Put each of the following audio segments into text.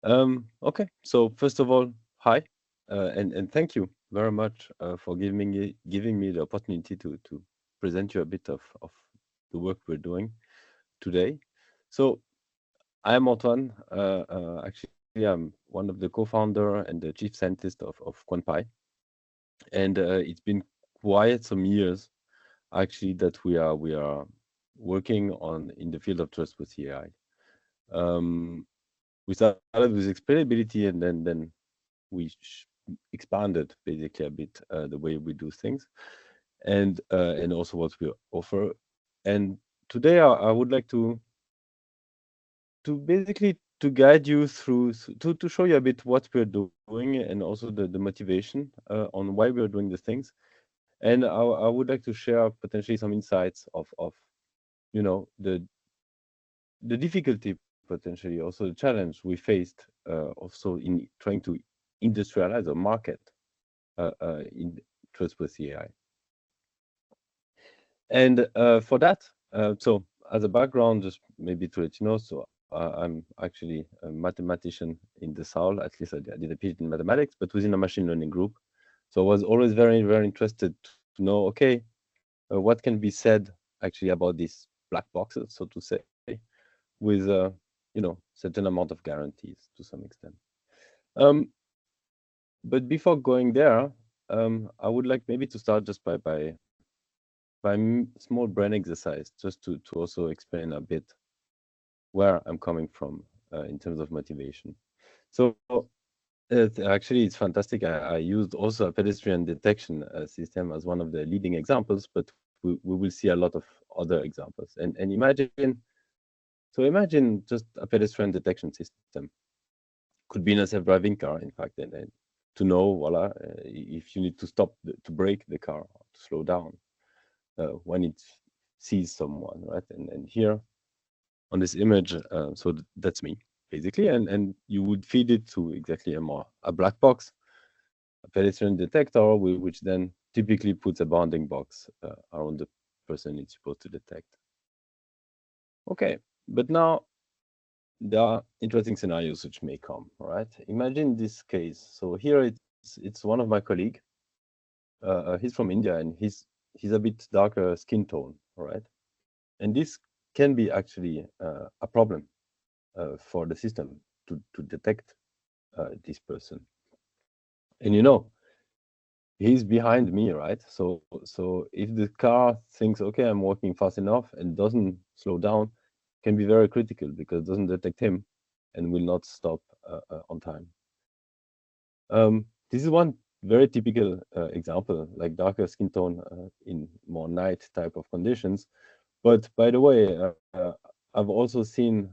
Okay, so first of all, hi, and thank you very much for giving me the opportunity to present you a bit of the work we're doing today. So I'm Antoine. Actually, I'm one of the co-founder and the chief scientist of QuantPI, and it's been quite some years actually that we are working on in the field of trustworthy AI. Um, we started with explainability, and then we expanded basically a bit the way we do things, and also what we offer. And today I would like to basically to guide you through to show you a bit what we're doing and also the motivation on why we're doing the things. And I would like to share potentially some insights of the difficulty, potentially also the challenge we faced also in trying to industrialize or market in trustworthy AI. And for that, so as a background, just maybe to let you know, so I'm actually a mathematician in the Saul. At least I did a PhD in mathematics, but within a machine learning group. So I was always very, very interested to know, okay, what can be said actually about these black boxes, so to say, with certain amount of guarantees to some extent. Um, but before going there, I would like maybe to start just by small brain exercise, just to also explain a bit where I'm coming from in terms of motivation. So actually, it's fantastic. I used also a pedestrian detection system as one of the leading examples, but we will see a lot of other examples. And imagine just a pedestrian detection system. Could be in a self-driving car, in fact, and to know, voila, if you need to stop to brake the car, to slow down when it sees someone, right? And here on this image, so that's me basically, and you would feed it to exactly a black box, a pedestrian detector, which then typically puts a bounding box around the person it's supposed to detect. Okay, but now there are interesting scenarios which may come. All right, imagine this case. So here it's one of my colleague. He's from India, and he's a bit darker skin tone. All right, and this can be actually a problem for the system to detect this person. And he's behind me, right? So if the car thinks, okay, I'm walking fast enough and doesn't slow down, can be very critical because it doesn't detect him and will not stop on time. This is one very typical example, like darker skin tone in more night type of conditions. But by the way, I've also seen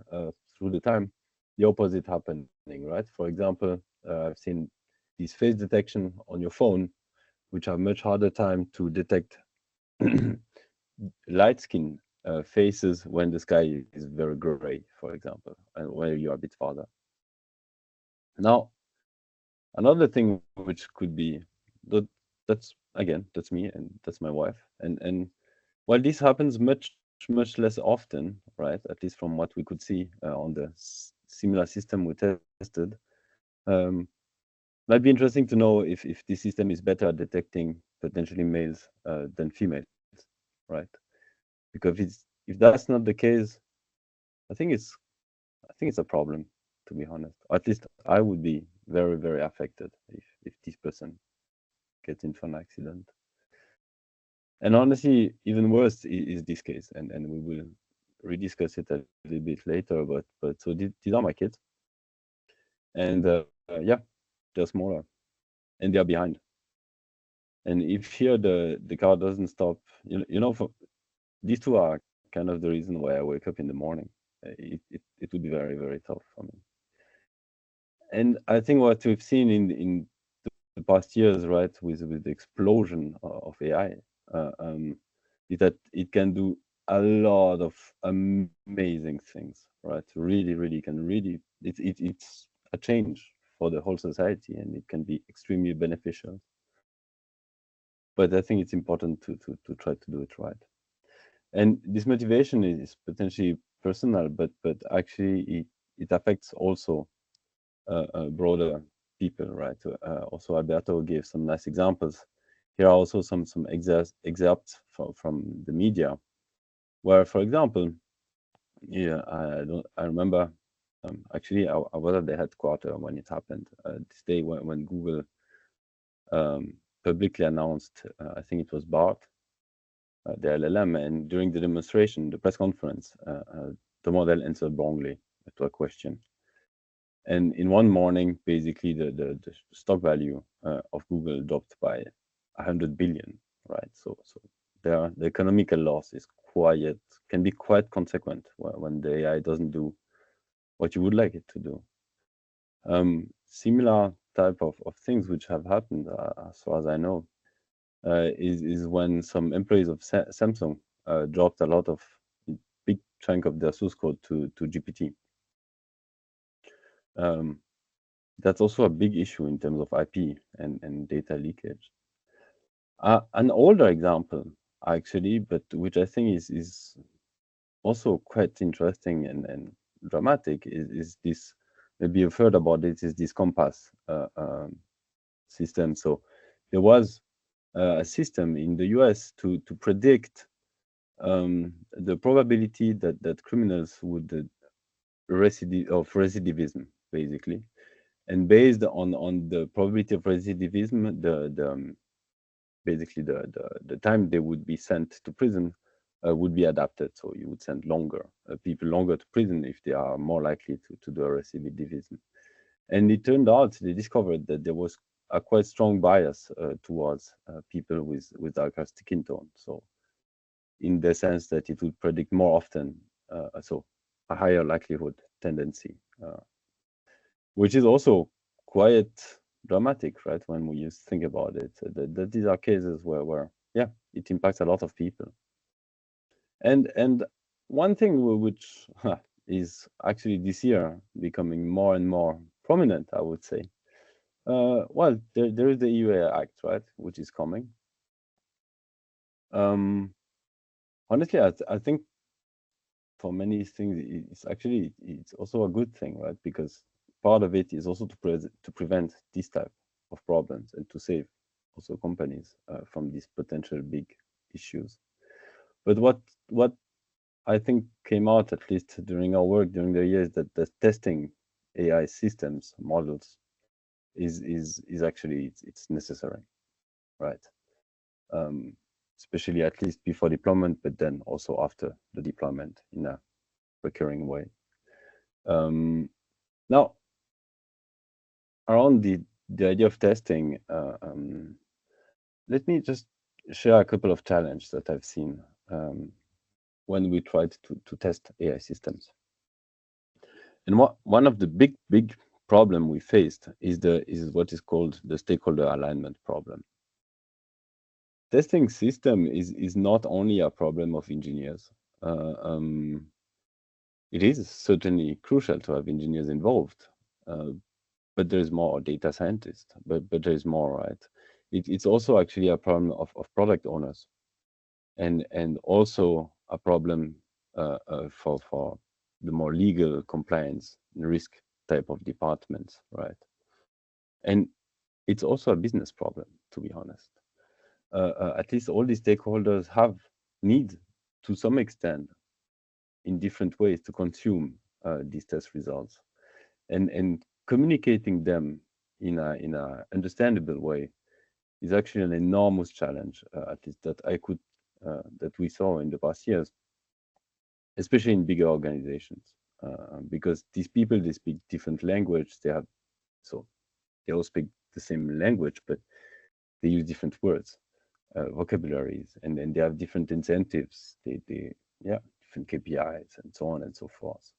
through the time the opposite happening, right? For example, I've seen these face detection on your phone, which have much harder time to detect light skin faces when the sky is very gray, for example, and where you are a bit farther. Now, another thing which could be that that's me and that's my wife, and while this happens much less often, right? At least from what we could see on the similar system we tested, um, might be interesting to know if this system is better at detecting potentially males than females, right? Because if that's not the case, I think it's I think it's a problem, to be honest. Or at least I would be very, very affected if this person gets into an accident. And honestly, even worse is this case, and we will rediscuss it a little bit later. But so these are my kids, and yeah, they're smaller and they are behind. And if here the car doesn't stop, for these two are kind of the reason why I wake up in the morning. It would be very, very tough for me. And I think what we've seen in the past years, right, with the explosion of AI, is that it can do a lot of amazing things, right? Really can really it's a change for the whole society, and it can be extremely beneficial. But I think it's important to try to do it right. And this motivation is potentially personal, but actually it affects also broader people, right? Also, Alberto gave some nice examples. Here are also some excerpts from the media, where, for example, yeah, I remember. Actually, I was at the headquarters when it happened. This day when Google publicly announced, I think it was BART, the LLM, and during the demonstration, the press conference, the model answered wrongly to a question. And in one morning, basically, the stock value of Google dropped by 100 billion, right? So the economical loss is can be quite consequent when the AI doesn't do what you would like it to do. Similar type of things which have happened, as far as I know, is when some employees of Samsung dropped a lot of big chunk of their source code to GPT. That's also a big issue in terms of IP and data leakage. An older example, actually, but which I think is also quite interesting and dramatic, is this. Maybe you've heard about it. Is this Compass system? So there was a system in the US to predict the probability that criminals would recidivism, basically, and based on the probability of recidivism, basically the time they would be sent to prison would be adapted. So you would send people longer to prison if they are more likely to do a recidivism. And it turned out they discovered that there was a quite strong bias towards people with darker skin tone. So in the sense that it would predict more often, so a higher likelihood tendency, which is also quite dramatic, right? When we think about it, that these are cases where yeah, it impacts a lot of people. And one thing which is actually this year becoming more and more prominent, I would say. Well, there is the EU AI Act, right, which is coming. Honestly, I think for many things, it's also a good thing, right? Because part of it is also to prevent this type of problems and to save also companies from these potential big issues. But what I think came out, at least during our work during the years, that the testing AI systems models is actually it's necessary, right? Especially at least before deployment, but then also after the deployment in a recurring way. Now, around the idea of testing, let me just share a couple of challenges that I've seen when we tried to test AI systems. And one of the big problem we faced is what is called the stakeholder alignment problem. Testing system is not only a problem of engineers. It is certainly crucial to have engineers involved, but there is more data scientists. But there is more, right? It's also actually a problem of product owners, and also a problem for the more legal compliance and risk type of departments, right? And it's also a business problem, to be honest. At least all the stakeholders have need to some extent in different ways to consume these test results, and communicating them in a understandable way is actually an enormous challenge, at least that we saw in the past years, especially in bigger organizations, because these people, they speak different language. They all speak the same language, but they use different words, vocabularies, and then they have different incentives. They different KPIs and so on and so forth.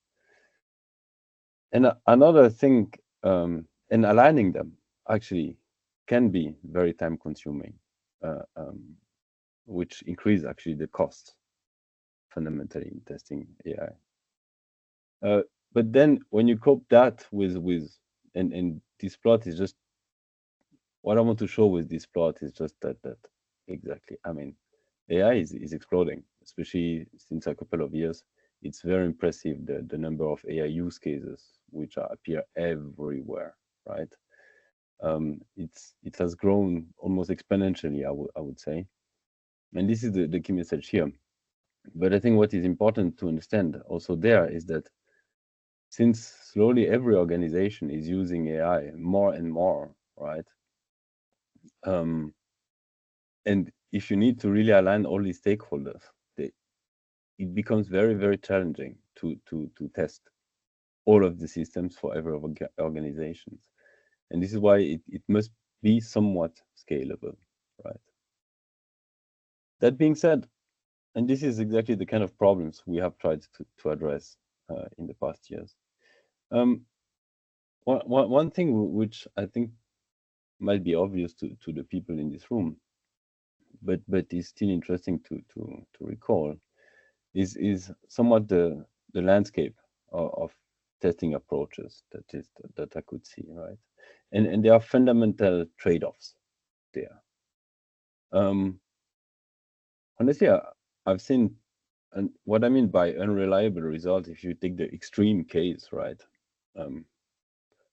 And another thing, and aligning them actually can be very time consuming, which increase actually the cost fundamentally in testing AI. But then when you cope that with and this plot is just what I want to show with this plot is just that exactly. I mean, AI is exploding, especially since a couple of years. it's very impressive the number of AI use cases which appear everywhere, right? It has grown almost exponentially, I would say, and this is the key message here. But I think what is important to understand also there is that since slowly every organization is using AI more and more, right? And if you need to really align all these stakeholders, it becomes very, very challenging to test all of the systems for every organizations. And this is why it must be somewhat scalable, right? That being said, and this is exactly the kind of problems we have tried to address in the past years. One thing which I think might be obvious to the people in this room, but is still interesting to recall, is somewhat the landscape of testing approaches that I could see, right? And there are fundamental trade-offs there. Honestly, I've seen, and what I mean by unreliable results, if you take the extreme case, right?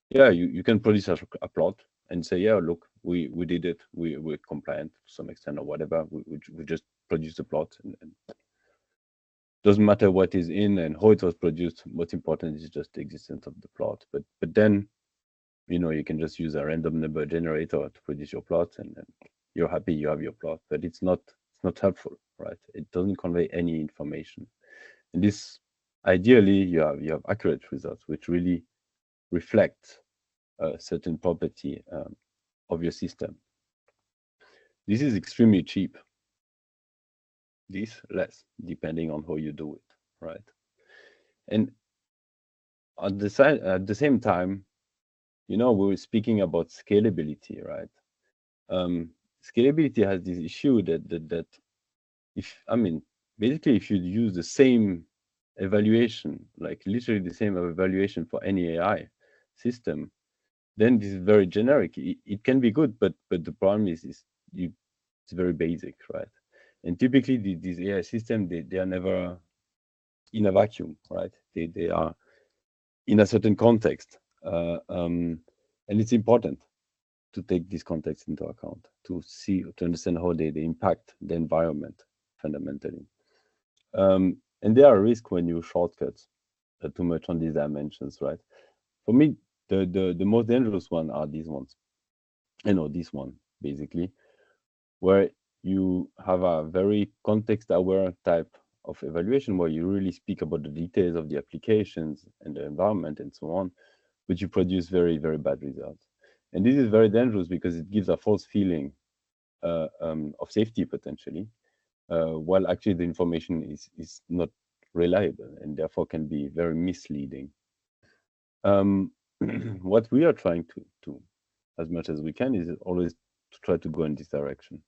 Yeah, you can produce a plot and say, yeah, look, we did it, we're compliant to some extent or whatever. We just produced a plot, and doesn't matter what is in and how it was produced. What's important is just the existence of the plot. But then, you can just use a random number generator to produce your plot, and you're happy you have your plot. But it's not helpful, right? It doesn't convey any information. And this, ideally, you have accurate results which really reflect a certain property of your system. This is extremely cheap. This less, depending on how you do it, right? And at the same time, we were speaking about scalability, right? Scalability has this issue that basically if you use the same evaluation, like literally the same evaluation for any AI system, then this is very generic. It can be good, but the problem is it's very basic, right? And typically these AI systems, they are never in a vacuum, right? They are in a certain context, and it's important to take this context into account to understand how they impact the environment fundamentally. And there are risks when you shortcut too much on these dimensions, right? For me, the most dangerous one are these ones. This one basically, where you have a very context-aware type of evaluation where you really speak about the details of the applications and the environment and so on, but you produce very, very bad results. And this is very dangerous because it gives a false feeling of safety potentially, while actually the information is not reliable and therefore can be very misleading. What we are trying to, as much as we can, is always to try to go in this direction.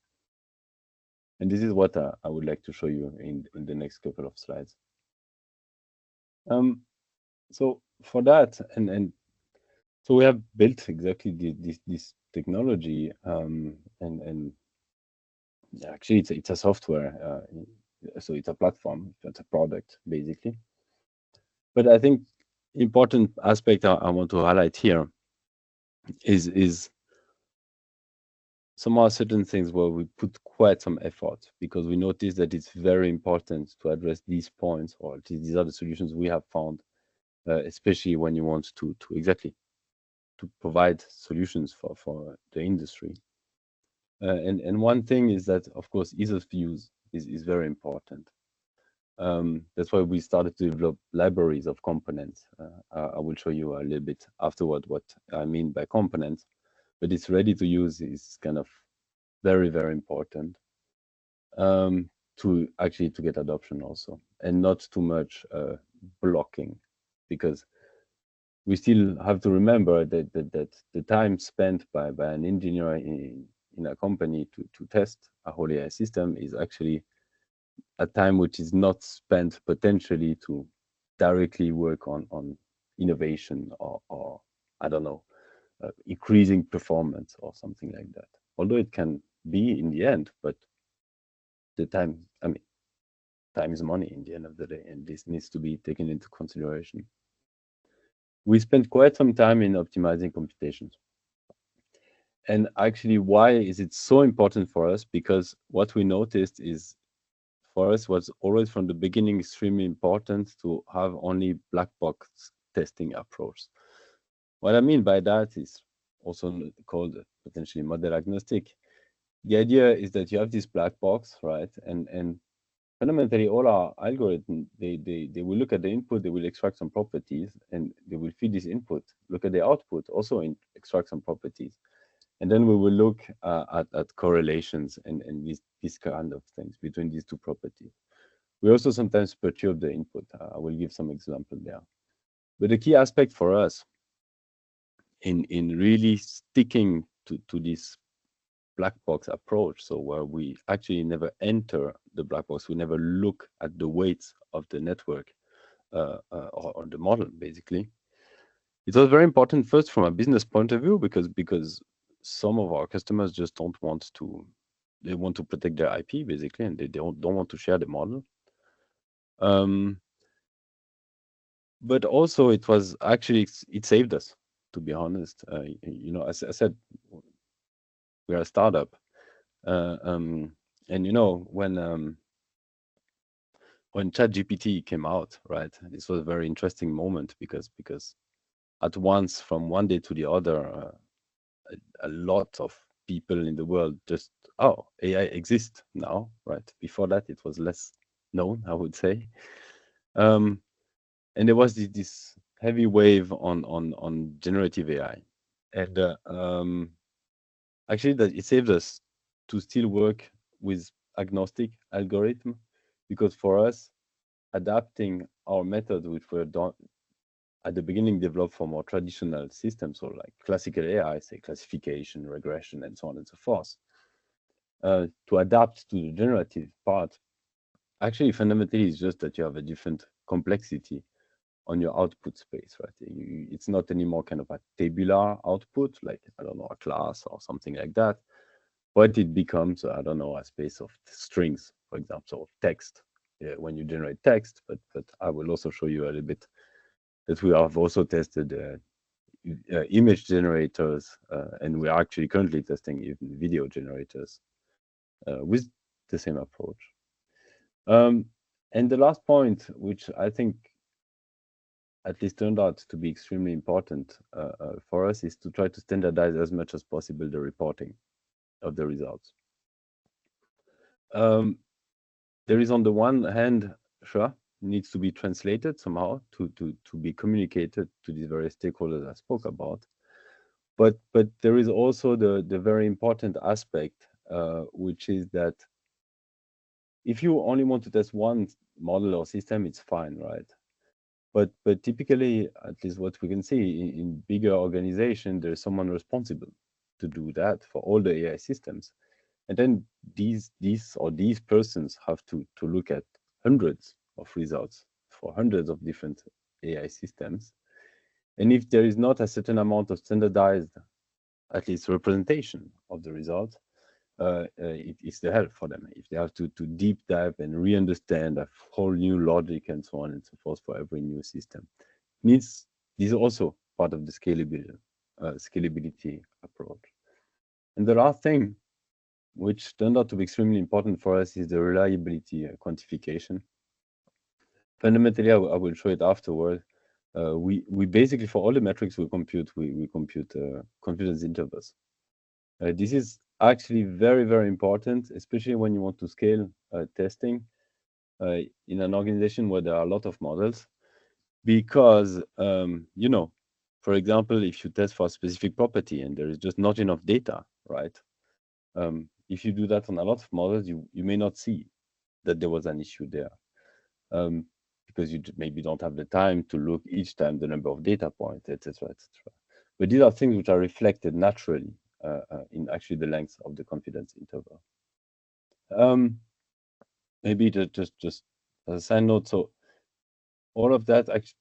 And this is what I would like to show you in the next couple of slides. So for that, and so we have built exactly this technology, and actually it's a software, so it's a platform, it's a product basically. But I think important aspect I want to highlight here is somehow certain things where we put quite some effort because we notice that it's very important to address these points, or at least these are the solutions we have found, especially when you want to exactly to provide solutions for the industry. And one thing is that, of course, ease of use is very important. That's why we started to develop libraries of components. I will show you a little bit afterward what I mean by components, but it's ready to use is kind of very, very important to get adoption also, and not too much blocking, because we still have to remember that the time spent by an engineer in a company to test a whole AI system is actually a time which is not spent potentially to directly work on innovation or I don't know, increasing performance or something like that. Although it can be in the end, but the time, time is money in the end of the day, and this needs to be taken into consideration. We spent quite some time in optimizing computations. And actually, why is it so important for us? Because what we noticed is, for us, was always from the beginning extremely important to have only black box testing approach. What I mean by that is also called potentially model agnostic. The idea is that you have this black box, right? And fundamentally, all our algorithms, they will look at the input, they will extract some properties, and they will feed this input, look at the output, also extract some properties. And then we will look at correlations and these kind of things between these two properties. We also sometimes perturb the input. I will give some example there. But the key aspect for us in really sticking to this black box approach, so where we actually never enter the black box, we never look at the weights of the network or the model, basically. It was very important first from a business point of view because some of our customers just don't want to, they want to protect their IP basically, and they don't want to share the model. But also it was actually, it saved us, to be honest. You know, as I said, we are a startup. And you know, when ChatGPT came out, right, this was a very interesting moment because at once, from one day to the other, a lot of people in the world just, oh, AI exists now, right? Before that, it was less known, I would say. And there was this heavy wave on generative AI, and actually, that it saved us to still work with agnostic algorithm, because for us, adapting our methods, which were done at the beginning, developed for more traditional systems, or like classical AI, say classification, regression, and so on and so forth, to adapt to the generative part, actually fundamentally is just that you have a different complexity on your output space, right? It's not anymore kind of a tabular output, like, I don't know, a class or something like that, but it becomes, I don't know, a space of strings, for example, so text, when you generate text. But I will also show you a little bit that we have also tested image generators, and we are actually currently testing even video generators with the same approach. And the last point, which I think at least turned out to be extremely important for us, is to try to standardize as much as possible the reporting of the results. There is, on the one hand, sure, needs to be translated somehow to be communicated to these various stakeholders I spoke about. But there is also the very important aspect, which is that if you only want to test one model or system, it's fine, right? But typically, at least what we can see in bigger organizations, there's someone responsible to do that for all the AI systems. And then these persons have to look at hundreds of results for hundreds of different AI systems. And if there is not a certain amount of standardized, at least representation of the result, it's the hell for them. If they have to deep dive and re-understand a whole new logic and so on and so forth for every new system, this is also part of the scalability approach. And the last thing, which turned out to be extremely important for us, is the reliability quantification. Fundamentally, I will show it afterward. We basically, for all the metrics we compute confidence intervals. This is actually very, very important, especially when you want to scale testing in an organization where there are a lot of models, because you know, for example, if you test for a specific property and there is just not enough data, right? If you do that on a lot of models, you may not see that there was an issue there, because you maybe don't have the time to look each time the number of data points, etc., etc. But these are things which are reflected naturally in actually the length of the confidence interval. Maybe just as a side note, so all of that, actually,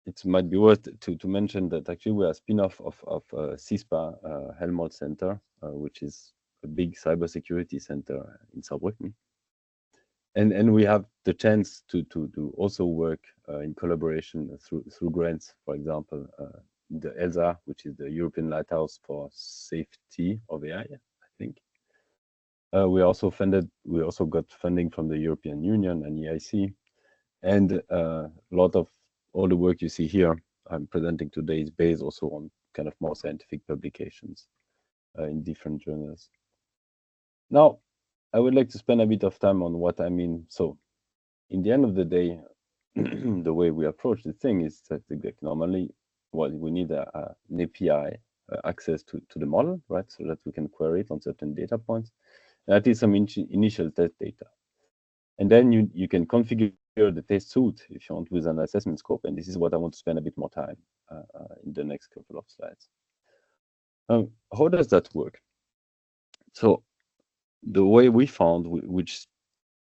it might be worth to mention that actually we are a spin-off of CISPA Helmholtz Center, which is a big cybersecurity center in Saarbrücken. And we have the chance to also work in collaboration through grants, for example, the ELSA, which is the European Lighthouse for Safety of AI, I think. We also got funding from the European Union and EIC, and a lot of all the work you see here I'm presenting today is based also on kind of more scientific publications in different journals. Now, I would like to spend a bit of time on what I mean. So, in the end of the day, the way we approach the thing is that normally, well, we need an API access to the model, right? So that we can query it on certain data points. And that is some initial test data. And then you can configure the test suite if you want with an assessment scope. And this is what I want to spend a bit more time in the next couple of slides. How does that work? So the way we found, which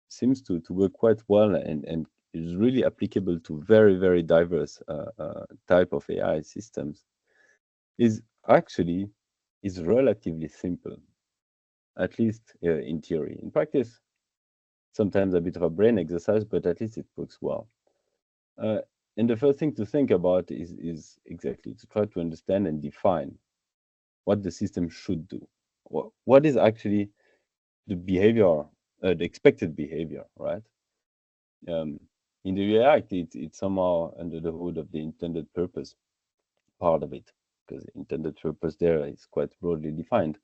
seems to work quite well and is really applicable to very, very diverse type of AI systems, is relatively simple, at least in theory. In practice, sometimes a bit of a brain exercise, but at least it works well. And the first thing to think about is exactly to try to understand and define what the system should do. What is actually the behavior, the expected behavior, right? In the React, it's somehow under the hood of the intended purpose part of it, because intended purpose there is quite broadly defined.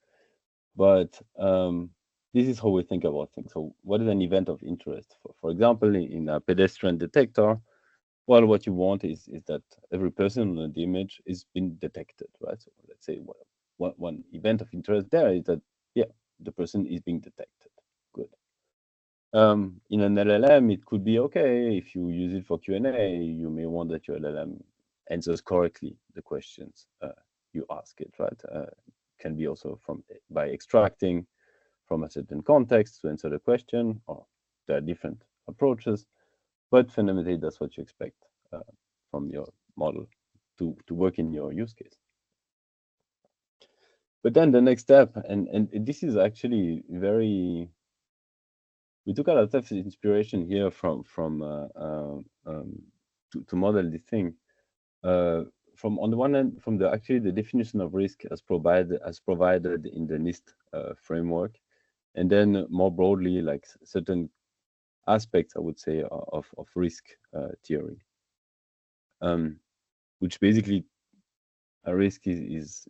But this is how we think about things. So what is an event of interest? For example, in a pedestrian detector, well, what you want is that every person on the image is being detected, right? So let's say one event of interest there is that, yeah, the person is being detected. Good. In an LLM, it could be okay if you use it for Q&A, you may want that your LLM answers correctly the questions you ask it, right? Can be also by extracting from a certain context to answer the question, or there are different approaches, but fundamentally that's what you expect from your model to work in your use case. But then the next step, and this is actually very, we took a lot of inspiration here to model this thing. From on the one hand, from the definition of risk as provided in the NIST framework, and then more broadly, like certain aspects, I would say, of risk theory, which basically a risk is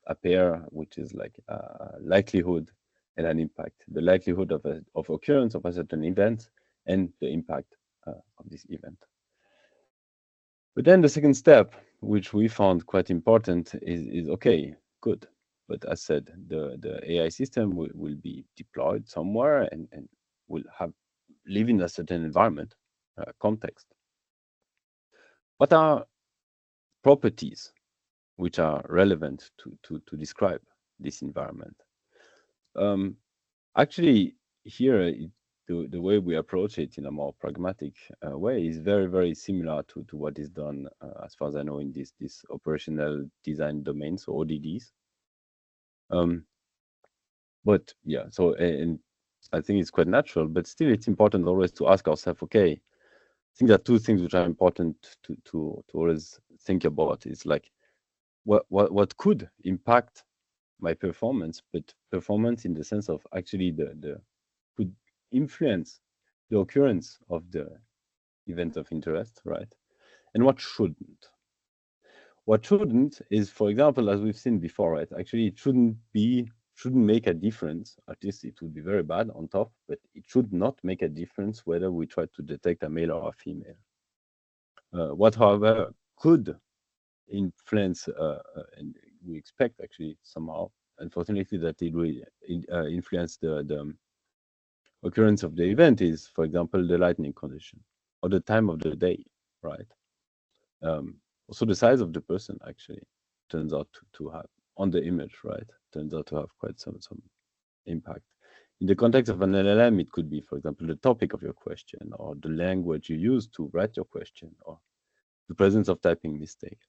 a pair, which is like a likelihood and an impact. The likelihood of occurrence of a certain event and the impact of this event. But then the second step, which we found quite important, is okay, good. But as said, the AI system will be deployed somewhere and will live in a certain environment, context. What are properties which are relevant to describe this environment? Actually, here, the way we approach it in a more pragmatic way is very, very similar to what is done, as far as I know, in this operational design domain, so ODDs. But yeah, so and I think it's quite natural, but still it's important always to ask ourselves, okay, I think there are two things which are important to always think about. It's like what could impact my performance, but performance in the sense of actually the could influence the occurrence of the event of interest, right? And what shouldn't. What shouldn't is, for example, as we've seen before, right? Actually, it shouldn't make a difference. At least it would be very bad on top, but it should not make a difference whether we try to detect a male or a female. What, however, could influence, and we expect actually somehow, unfortunately, that it will influence the occurrence of the event is, for example, the lightning condition or the time of the day, right? Also, the size of the person actually turns out to have on the image, right? Turns out to have quite some impact. In the context of an LLM, it could be, for example, the topic of your question or the language you use to write your question or the presence of typing mistake.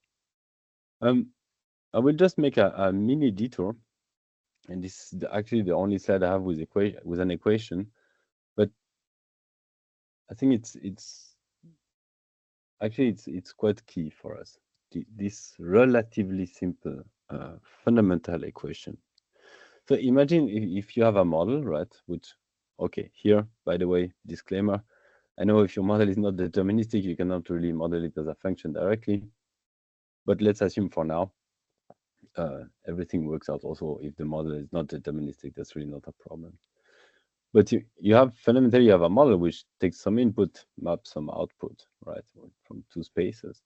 I will just make a mini detour, and this is actually the only slide I have with an equation. But I think it's actually it's quite key for us. This relatively simple fundamental equation. So imagine if you have a model, right? Which, okay, here, by the way, disclaimer. I know if your model is not deterministic, you cannot really model it as a function directly. But let's assume for now, everything works out also if the model is not deterministic. That's really not a problem. But you have fundamentally you have a model which takes some input, maps some output, right, from two spaces.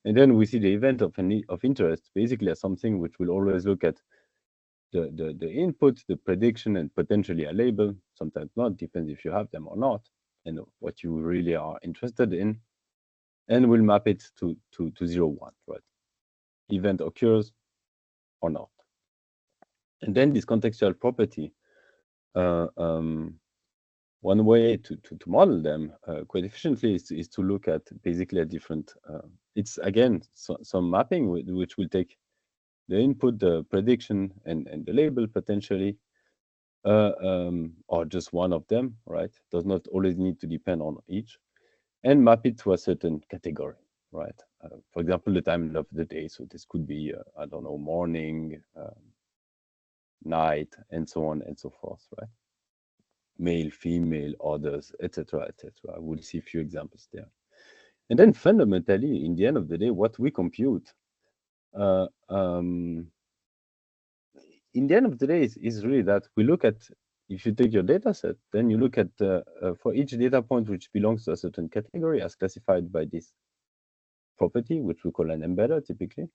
And then we see the event of interest basically as something which will always look at the input, the prediction, and potentially a label, sometimes not, depends if you have them or not, and what you really are interested in, and we'll map it to 0, 1, right? Event occurs or not. And then this contextual property, one way to model them quite efficiently is to look at basically a different, it's again, some mapping which will take the input, the prediction, and the label potentially, or just one of them, right? Does not always need to depend on each, and map it to a certain category, right? For example, the time of the day. So this could be, I don't know, morning, night, and so on and so forth, right? Male, female, others, etc., etc. We'll see a few examples there. And then fundamentally, in the end of the day, what we compute, in the end of the day, is really that we look at, if you take your data set, then you look at, for each data point which belongs to a certain category as classified by this property, which we call an embedder typically,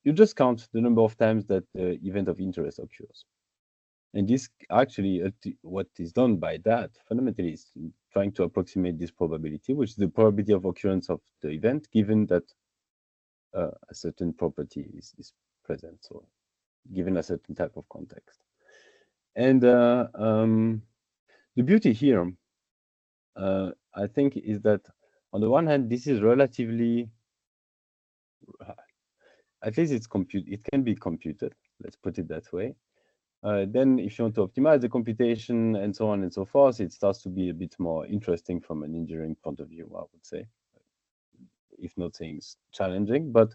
you just count the number of times that the event of interest occurs. And this actually, what is done by that fundamentally is trying to approximate this probability, which is the probability of occurrence of the event, given that a certain property is present, so given a certain type of context. And the beauty here, I think, is that on the one hand, this is relatively, at least it can be computed, let's put it that way. Then if you want to optimize the computation and so on and so forth, it starts to be a bit more interesting from an engineering point of view, I would say, if not saying it's challenging. But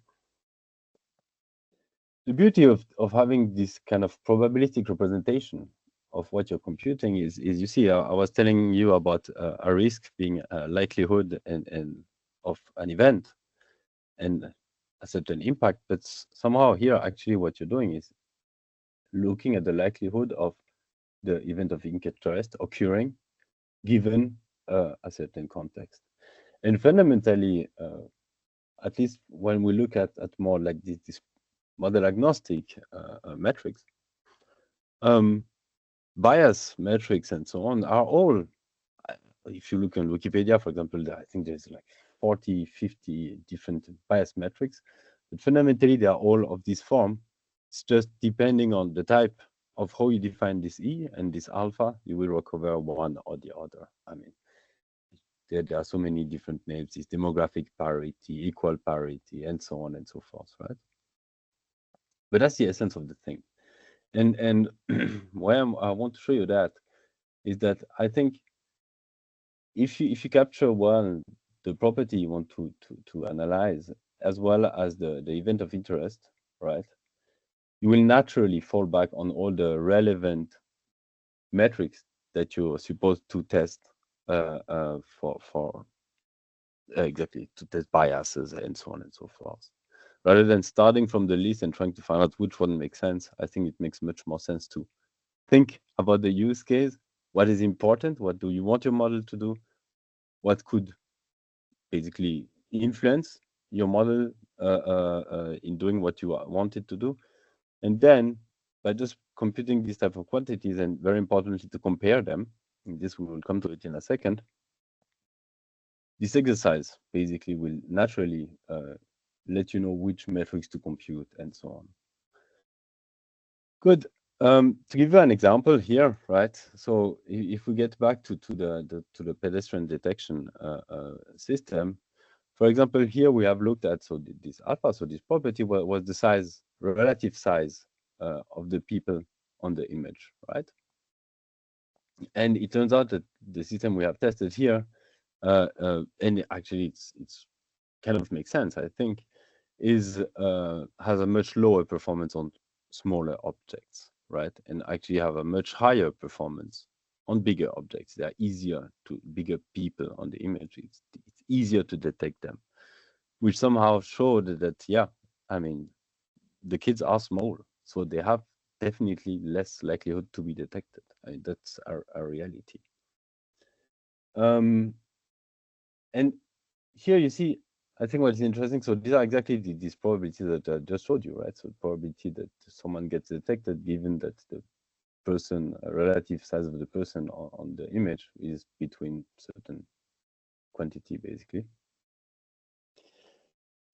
the beauty of having this kind of probabilistic representation of what you're computing is you see, I was telling you about a risk being a likelihood and of an event and a certain impact, but somehow here actually what you're doing is looking at the likelihood of the event of interest occurring given a certain context. And fundamentally, at least when we look at more like this model agnostic metrics, bias metrics and so on are all, if you look on Wikipedia, for example, I think there's like 40, 50 different bias metrics, but fundamentally they are all of this form. It's just depending on the type of how you define this E and this alpha, you will recover one or the other. I mean, there are so many different names, this demographic parity, equal parity, and so on and so forth, right? But that's the essence of the thing. And why I want to show you that is that I think if you capture well the property you want to analyze, as well as the event of interest, right, you will naturally fall back on all the relevant metrics that you're supposed to test for exactly to test biases and so on and so forth. Rather than starting from the list and trying to find out which one makes sense, I think it makes much more sense to think about the use case. What is important? What do you want your model to do? What could basically influence your model in doing what you want it to do? And then by just computing these type of quantities, and very importantly to compare them, and this we will come to it in a second, this exercise basically will naturally let you know which metrics to compute and so on. Good. To give you an example here, right? So if we get back to the pedestrian detection system, for example, here we have looked at, so this alpha, so this property was the size, relative size of the people on the image, right? And it turns out that the system we have tested here, and actually it's kind of makes sense, I think, is has a much lower performance on smaller objects, right? And actually have a much higher performance on bigger objects. They are easier to bigger people on the image. It's easier to detect them, which somehow showed that yeah, I mean the kids are small, so they have definitely less likelihood to be detected. I mean, that's a reality. Um, and here you see, I think what's interesting. So these are exactly these probabilities that I just showed you, right? So probability that someone gets detected, given that the person, relative size of the person on the image is between certain quantity, basically.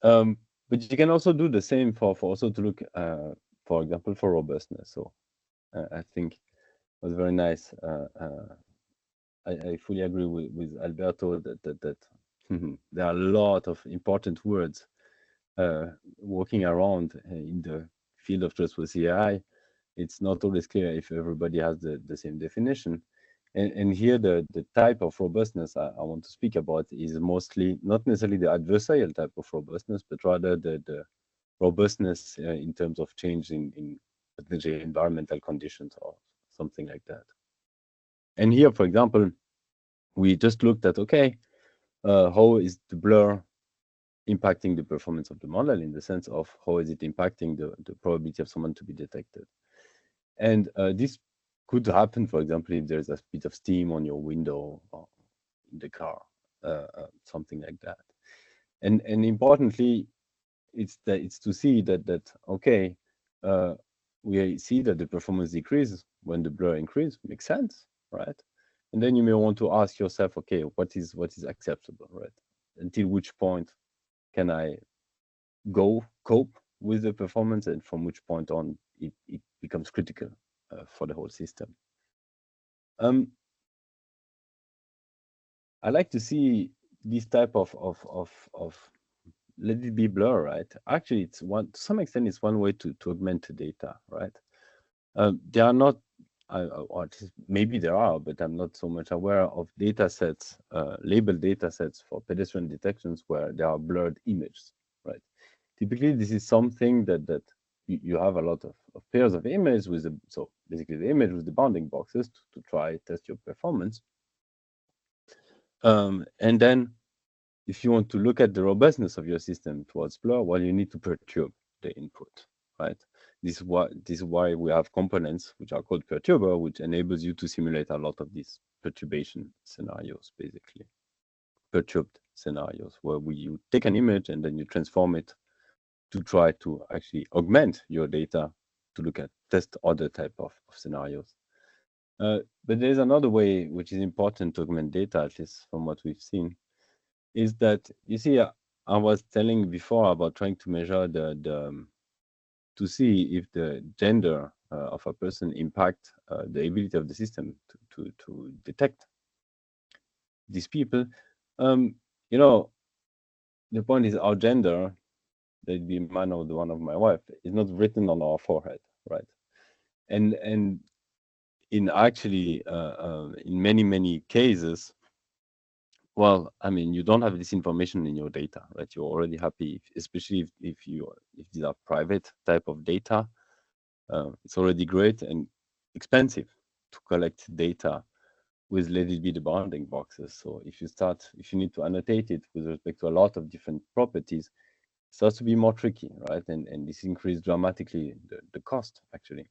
Um, but you can also do the same for also to look, for example, for robustness. So I think it was very nice. I fully agree with Alberto that there are a lot of important words walking around in the field of trustworthy AI. It's not always clear if everybody has the same definition. And here, the type of robustness I want to speak about is mostly not necessarily the adversarial type of robustness, but rather the robustness in terms of change in potentially environmental conditions or something like that. And here, for example, we just looked at, okay, how is the blur impacting the performance of the model in the sense of how is it impacting the probability of someone to be detected. And this could happen, for example, if there's a bit of steam on your window or in the car, something like that. And importantly, it's to see that okay, we see that the performance decreases when the blur increases. Makes sense, right? And then you may want to ask yourself, okay, what is acceptable, right? Until which point can I cope with the performance, and from which point on it becomes critical for the whole system. Um, I like to see this type of let it be blur, right? Actually, it's one to some extent it's one way to augment the data, right? There are not, or maybe there are, but I'm not so much aware of data sets, labeled data sets for pedestrian detections where there are blurred images, right? Typically, this is something that you have a lot of pairs of images with the, so basically the image with the bounding boxes to try test your performance. And then if you want to look at the robustness of your system towards blur, well, you need to perturb the input, right? This is why we have components which are called perturber, which enables you to simulate a lot of these perturbation scenarios, basically perturbed scenarios, where you take an image and then you transform it to try to actually augment your data to look at test other type of scenarios. But there's another way which is important to augment data, at least from what we've seen, is that you see, I was telling before about trying to measure the to see if the gender of a person impact the ability of the system to detect these people. Um, you know, the point is our gender, that be mine or the one of my wife, is not written on our forehead, right? And in actually in many cases, well, I mean, you don't have this information in your data, right? You're already happy, especially if these are private type of data. It's already great and expensive to collect data with let it be the bounding boxes. So if you need to annotate it with respect to a lot of different properties, it starts to be more tricky, right? And this increases dramatically the cost actually.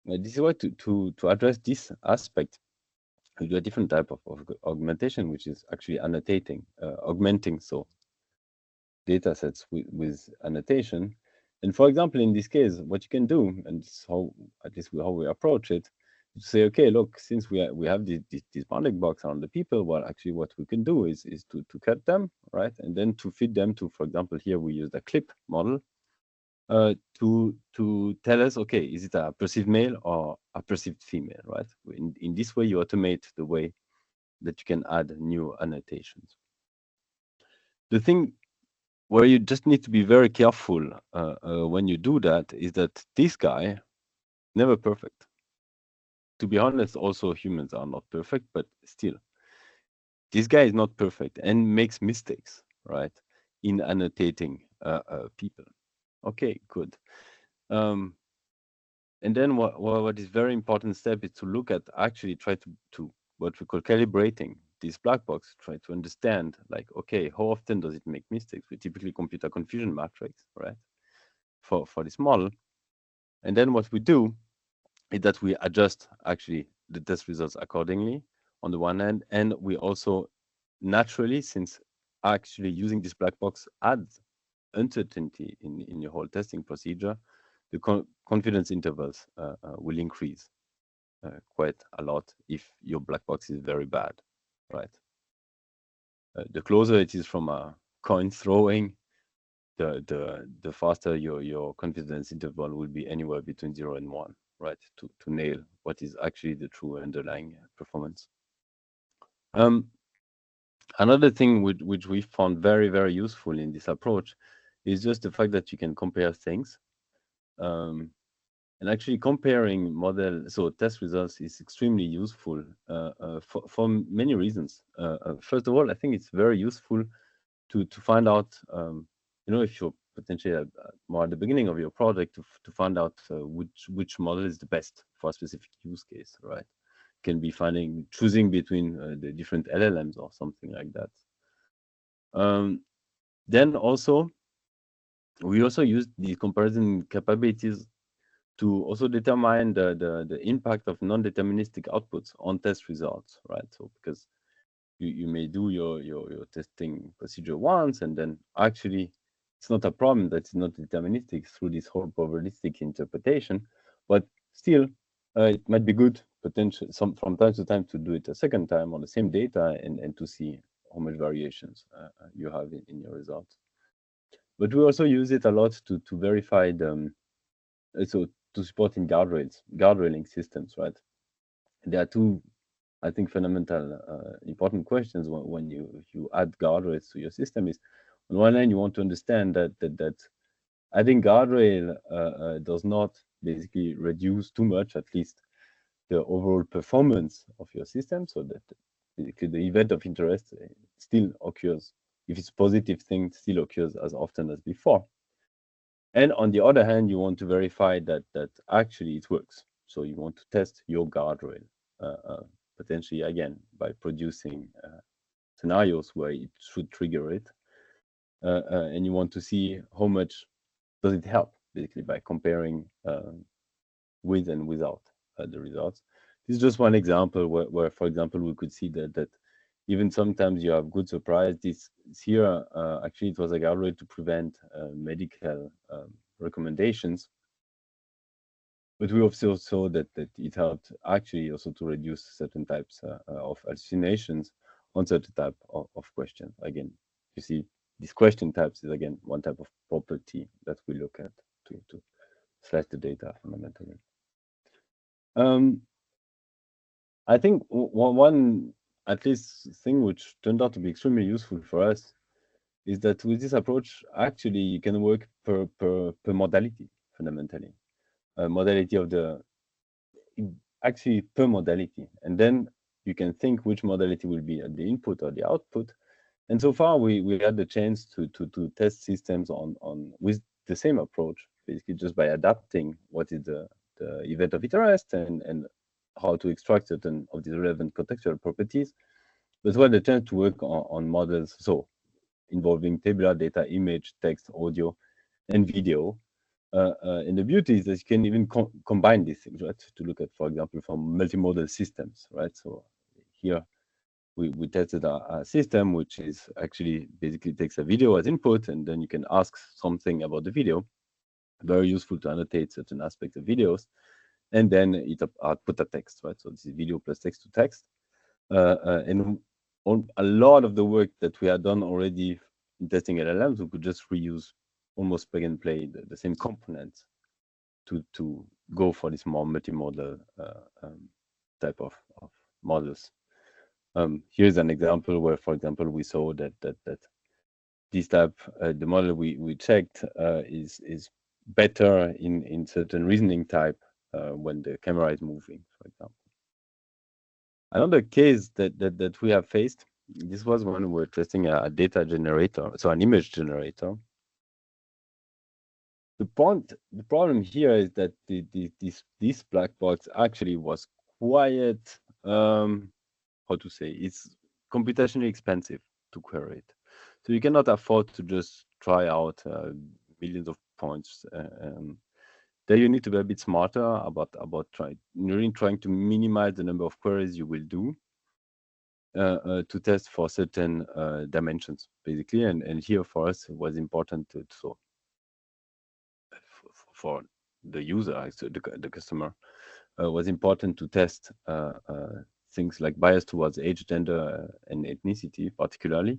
This is why to address this aspect, we do a different type of augmentation, which is actually annotating, augmenting, so data sets with annotation. And for example, in this case, what you can do, and this is how, at least how we approach it, to say, okay, look, since we have this bounding box on the people, well, actually what we can do is to cut them, right? And then to feed them to, for example, here we use the clip model, to tell us, okay, is it a perceived male or a perceived female, right? In this way, you automate the way that you can add new annotations. The thing where you just need to be very careful when you do that is that this guy never perfect. to be honest, also humans are not perfect, but still, this guy is not perfect and makes mistakes, right, in annotating people. Okay, good. Um, and then what is very important step is to look at actually try to what we call calibrating this black box, try to understand like, okay, how often does it make mistakes? We typically compute a confusion matrix, right, for this model. And then what we do is that we adjust actually the test results accordingly on the one hand, and we also naturally, since actually using this black box adds uncertainty in your whole testing procedure, the confidence intervals will increase quite a lot if your black box is very bad, right? The closer it is from a coin throwing, the faster your confidence interval will be anywhere between 0 and 1, right? To nail what is actually the true underlying performance. Another thing which we found very, very useful in this approach is just the fact that you can compare things. And actually comparing so test results is extremely useful for many reasons. First of all, I think it's very useful to find out, if you're potentially more at the beginning of your project, to find out which model is the best for a specific use case, right? Can be choosing between the different LLMs or something like that. Then also, we also use the comparison capabilities to also determine the impact of non-deterministic outputs on test results, right? So because you may do your testing procedure once, and then actually it's not a problem that it's not deterministic through this whole probabilistic interpretation, but still it might be good from time to time to do it a second time on the same data and to see how much variations you have in your results. But we also use it a lot to verify so to support in guardrailing systems, right? There are two, I think, fundamental important questions when you add guardrails to your system. Is on one hand, you want to understand that adding guardrail does not basically reduce too much, at least the overall performance of your system, so that basically the event of interest still occurs. If it's a positive thing, still occurs as often as before. And on the other hand, you want to verify that actually it works. So you want to test your guardrail, potentially again by producing scenarios where it should trigger it, and you want to see how much does it help, basically by comparing with and without the results. This is just one example where, for example, we could see that even sometimes you have good surprise. This here, actually, it was a guardrail to prevent medical recommendations. But we also saw that it helped actually also to reduce certain types of hallucinations on certain type of questions. Again, you see, these question types is again one type of property that we look at to slice the data fundamentally. I think one at least thing which turned out to be extremely useful for us is that with this approach, actually you can work per modality fundamentally. Modality of actually per modality, and then you can think which modality will be at the input or the output. And so far we had the chance to test systems on with the same approach, basically just by adapting what is the event of interest and how to extract certain of the relevant contextual properties. But we had the chance to work on models involving tabular data, image, text, audio, and video. And the beauty is that you can even combine these things, right? To look at, for example, from multimodal systems, right? So here we tested a system which is actually basically takes a video as input, and then you can ask something about the video. Very useful to annotate certain aspects of videos, and then it output a text, right? So this is video plus text to text, and a lot of the work that we had done already in testing LLMs, we could just reuse almost plug and play the same components to go for this more multimodal type of models. Here's an example where, for example, we saw that this type, the model we checked is better in certain reasoning type when the camera is moving, for example. Another case that we have faced, this was when we were testing a data generator, so an image generator. The problem here is that this black box actually was quite, how to say, it's computationally expensive to query it. So you cannot afford to just try out millions of points. There you need to be a bit smarter about really trying to minimize the number of queries you will do to test for certain dimensions, basically. And here for us, it was important to for the user, so the customer, was important to test things like bias towards age, gender, and ethnicity, particularly.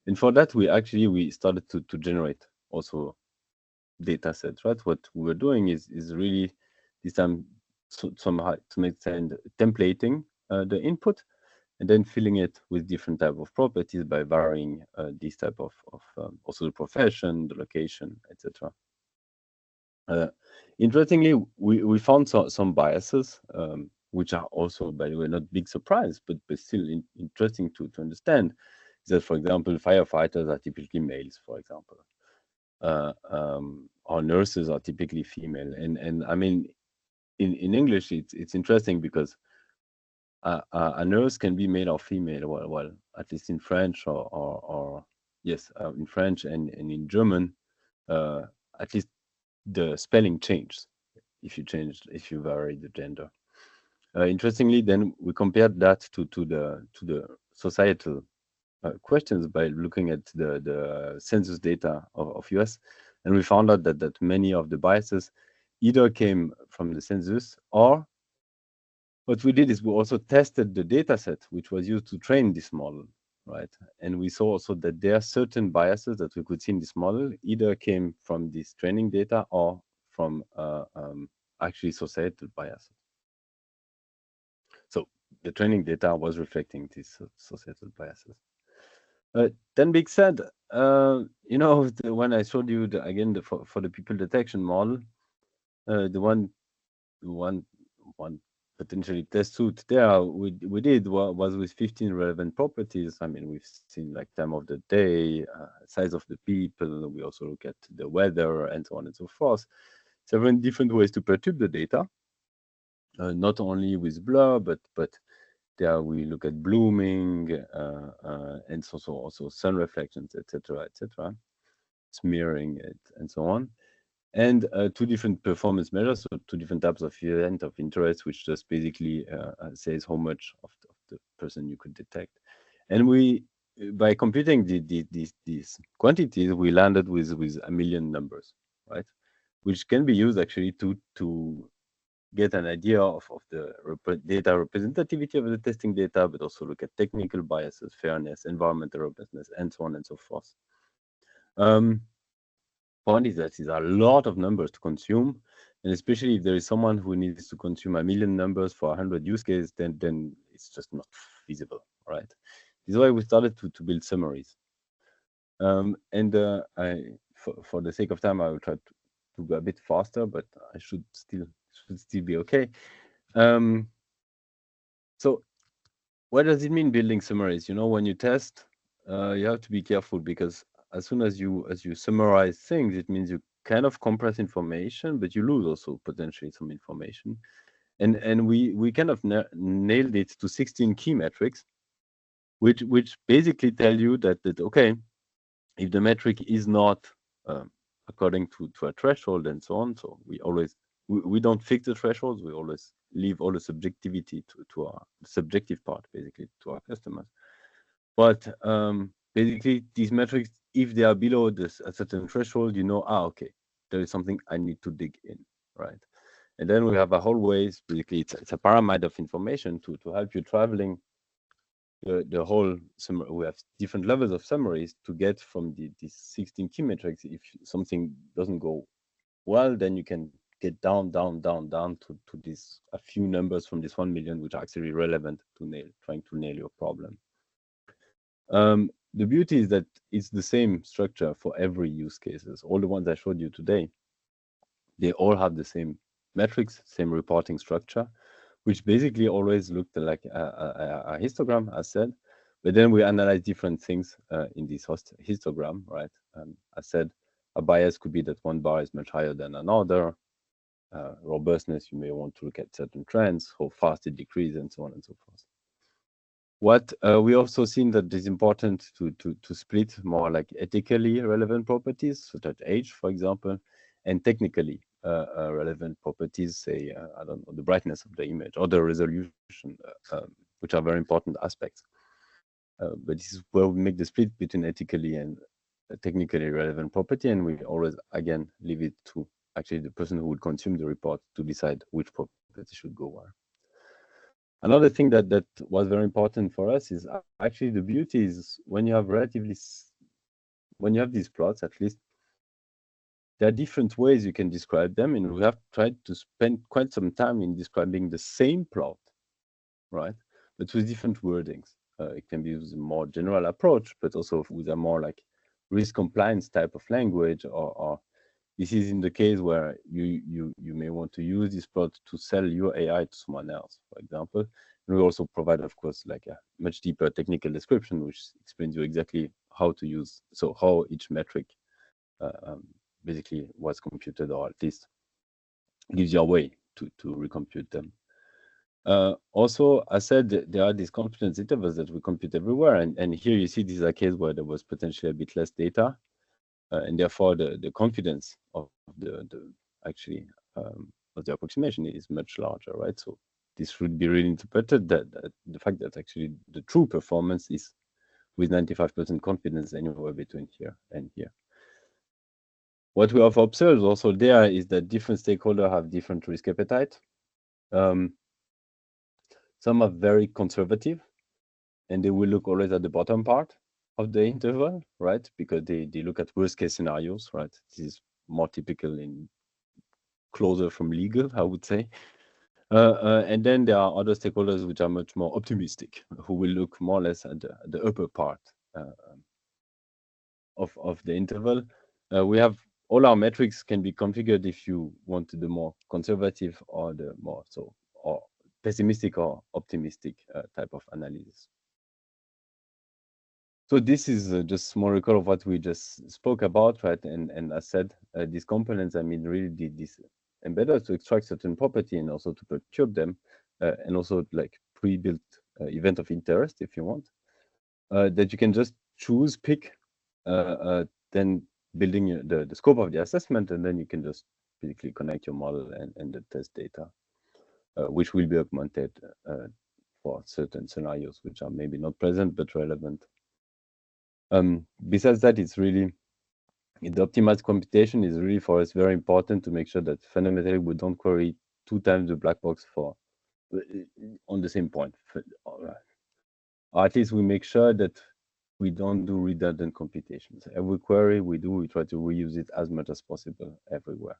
And for that, we started to generate also data sets, right? What we were doing is really this time somehow to make sense templating the input and then filling it with different type of properties by varying this type of also the profession, the location, etc. Interestingly, we found some biases, which are also, by the way, not big surprise, but still interesting to understand. Is that, for example, firefighters are typically males, for example, or nurses are typically female, and I mean, in English, it's interesting because a nurse can be male or female. Well, at least in French or yes, in French and in German, at least the spelling changes if you vary the gender. Interestingly, then we compared that to the societal questions by looking at the census data of US, and we found out that many of the biases either came from the census, or what we did is we also tested the data set which was used to train this model, right? And we saw also that there are certain biases that we could see in this model either came from this training data or from actually societal biases. So the training data was reflecting these societal biases. Then being said, when I showed you again for the people detection model, the one potentially test suit there we did was with 15 relevant properties. I mean, we've seen like time of the day, size of the people. We also look at the weather and so on and so forth. Several different ways to perturb the data, not only with blur, but there we look at blooming and so also sun reflections, etc., smearing it, and so on. And two different performance measures, so two different types of event of interest, which just basically says how much of the person you could detect. And we, by computing these quantities, we landed with 1 million numbers, right? Which can be used actually to get an idea of the data representativity of the testing data, but also look at technical biases, fairness, environmental robustness, and so on and so forth. Point is that these are a lot of numbers to consume, and especially if there is someone who needs to consume 1 million numbers for 100 use cases, then it's just not feasible, right? This is why we started to build summaries. And for the sake of time, I will try to go a bit faster, but I should still be okay. So what does it mean building summaries? When you test, you have to be careful, because as soon as you summarize things, it means you kind of compress information, but you lose also potentially some information. And we kind of nailed it to 16 key metrics, which basically tell you that okay, if the metric is not according to a threshold and so on, so we don't fix the thresholds. We always leave all the subjectivity to our subjective part, basically, to our customers. But basically, these metrics, if they are below a certain threshold, okay, there is something I need to dig in, right? And then we have a whole ways, basically, it's a pyramid of information to help you traveling the whole summary. We have different levels of summaries to get from these 16 key metrics. If something doesn't go well, then you can get down to this a few numbers from this 1 million, which are actually relevant to trying to nail your problem. The beauty is that it's the same structure for every use cases. All the ones I showed you today, they all have the same metrics, same reporting structure. which basically always looked like a histogram, as said. But then we analyze different things in this histogram, right? As said, a bias could be that one bar is much higher than another. Robustness, you may want to look at certain trends, how fast it decreases, and so on and so forth. What we also seen that it's important to split more like ethically relevant properties, such as age, for example, and technically relevant properties, say, I don't know, the brightness of the image or the resolution, which are very important aspects. But this is where we make the split between ethically and technically relevant property, and we always, again, leave it to actually the person who would consume the report to decide which property should go where. Another thing that was very important for us is actually the beauty is when you have these plots, at least there are different ways you can describe them, and we have tried to spend quite some time in describing the same plot, right? But with different wordings. It can be with a more general approach, but also with a more like risk compliance type of language, or this is in the case where you may want to use this plot to sell your AI to someone else, for example. And we also provide, of course, like a much deeper technical description, which explains you exactly how to use, so how each metric basically was computed, or at least gives you a way to recompute them. Also, I said there are these confidence intervals that we compute everywhere, and here you see this is a case where there was potentially a bit less data, and therefore the confidence of the approximation is much larger, right? So this should be really interpreted that the fact that actually the true performance is with 95% confidence anywhere between here and here. What we have observed also there is that different stakeholders have different risk appetite. Some are very conservative, and they will look always at the bottom part of the interval, right? Because they look at worst case scenarios, right? This is more typical in closer from legal, I would say. And then there are other stakeholders which are much more optimistic, who will look more or less at the upper part of the interval. We have all our metrics can be configured if you want the more conservative or the more or pessimistic or optimistic type of analysis. So this is just small recall of what we just spoke about, right? And as said, these components, I mean, really these embedders to extract certain property and also to perturb them, and also like pre-built event of interest, if you want, that you can just pick, then building the scope of the assessment, and then you can just basically connect your model and the test data, which will be augmented for certain scenarios which are maybe not present but relevant. Besides that, it's really the optimized computation is really for us very important to make sure that fundamentally we don't query 2 times the black box for on the same point. Or at least we make sure that we don't do redundant computations. Every query we do, we try to reuse it as much as possible everywhere.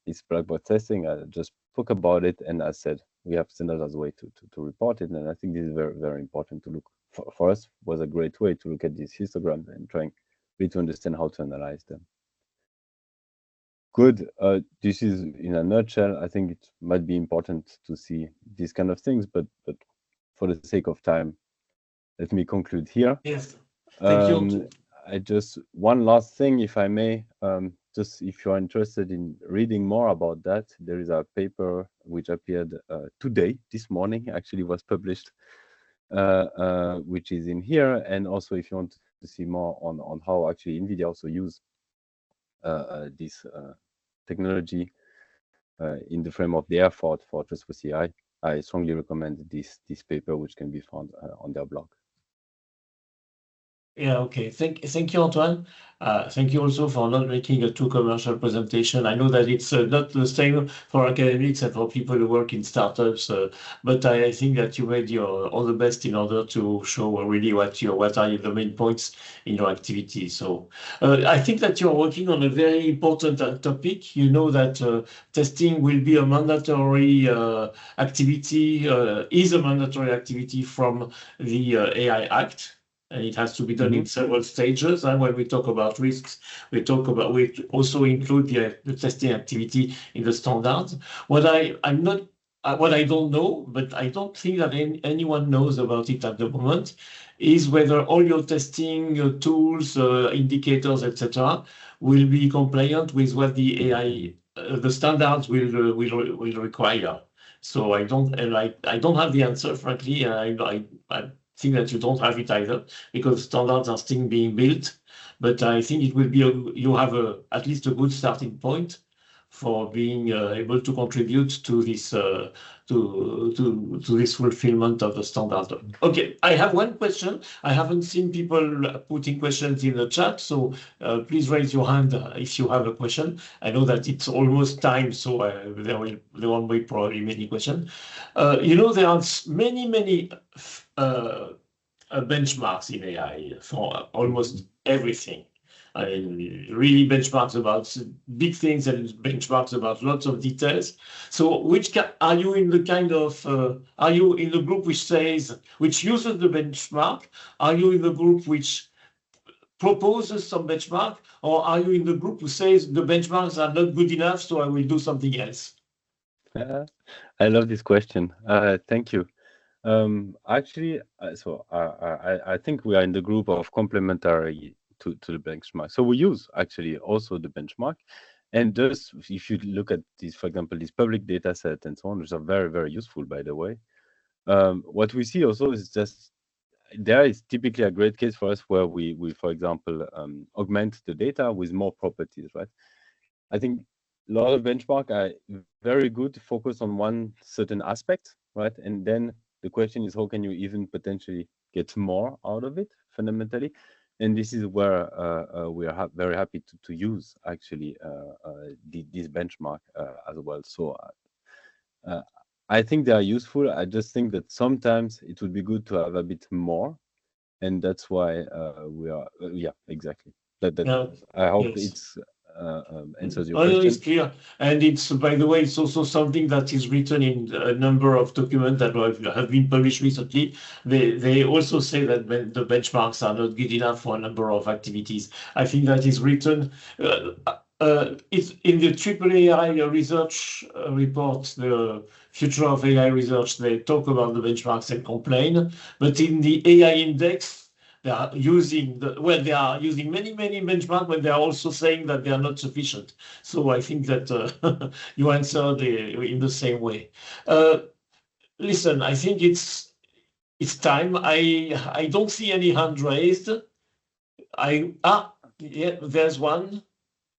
It's black box testing. I just spoke about it, and as said, we have standardized way to report it, and I think this is very, very important to look for us. Was a great way to look at these histograms and trying really to understand how to analyze them. Good. This is in a nutshell. I think it might be important to see these kind of things, but for the sake of time, let me conclude here. Yes. Thank you. I just one last thing, if I may. Just if you are interested in reading more about that, there is a paper which appeared today, this morning, actually was published, which is in here. And also, if you want to see more on how actually NVIDIA also use this technology in the frame of the effort for Trustful CI, I strongly recommend this paper, which can be found on their blog. Yeah, okay. Thank you, Antoine. Thank you also for not making a too commercial presentation. I know that it's not the same for academics and for people who work in startups, but I think that you made your all the best in order to show really what are the main points in your activity. So I think that you're working on a very important topic. You know that testing will be a mandatory activity, is a mandatory activity from the AI Act. And it has to be done in several stages. And when we talk about risks, we also include the testing activity in the standards. What I'm not what I don't know, but I don't think that anyone knows about it at the moment, is whether all your testing tools, indicators, etc., will be compliant with what the AI, the standards will require. So I don't have the answer, frankly. I think that you don't have it either, because standards are still being built. But I think it will be you have at least a good starting point for being able to contribute to this to this fulfillment of the standard. Okay, I have one question. I haven't seen people putting questions in the chat, so please raise your hand if you have a question. I know that it's almost time, so there won't be probably many questions. You know, there are many benchmarks in AI for almost everything. I mean, really benchmarks about big things and benchmarks about lots of details. So, are you in the kind of are you in the group which uses the benchmark? Are you in the group which proposes some benchmark, or are you in the group who says the benchmarks are not good enough, so I will do something else? I love this question. Thank you. Actually, so I think we are in the group of complementary to the benchmark. So we use actually also the benchmark. And thus, if you look at these, for example, these public data set and so on, which are very useful, by the way. What we see also is just there is typically a great case for us where we for example, augment the data with more properties, right? I think a lot of benchmark are very good to focus on one certain aspect, right? And then the question is, how can you even potentially get more out of it fundamentally? And this is where we are very happy to use actually this benchmark as well. So I think they are useful. I just think that sometimes it would be good to have a bit more, and that's why we are. Yeah, exactly. I hope it's answers your question. It's clear, and it's, by the way, it's also something that is written in a number of documents that have been published recently. They also say that the benchmarks are not good enough for a number of activities. I think that is written. It's in the AAAI research report, the future of AI research. They talk about the benchmarks and complain, but in the AI index, they are using many benchmarks, but they are also saying that they are not sufficient. So I think that you answered in the same way. Listen, I think it's time. I don't see any hand raised. Yeah, there's one.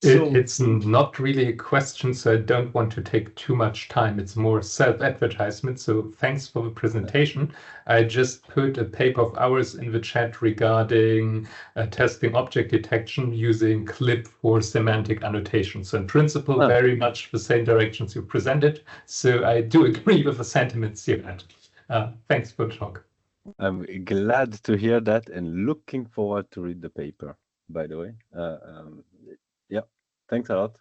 It's not really a question, so I don't want to take too much time. It's more self-advertisement. So thanks for the presentation. I just put a paper of ours in the chat regarding testing object detection using CLIP for semantic annotation. So in principle, very much the same directions you presented. So I do agree with the sentiments you had. Thanks for the talk. I'm glad to hear that and looking forward to read the paper, by the way. Yeah, thanks a lot.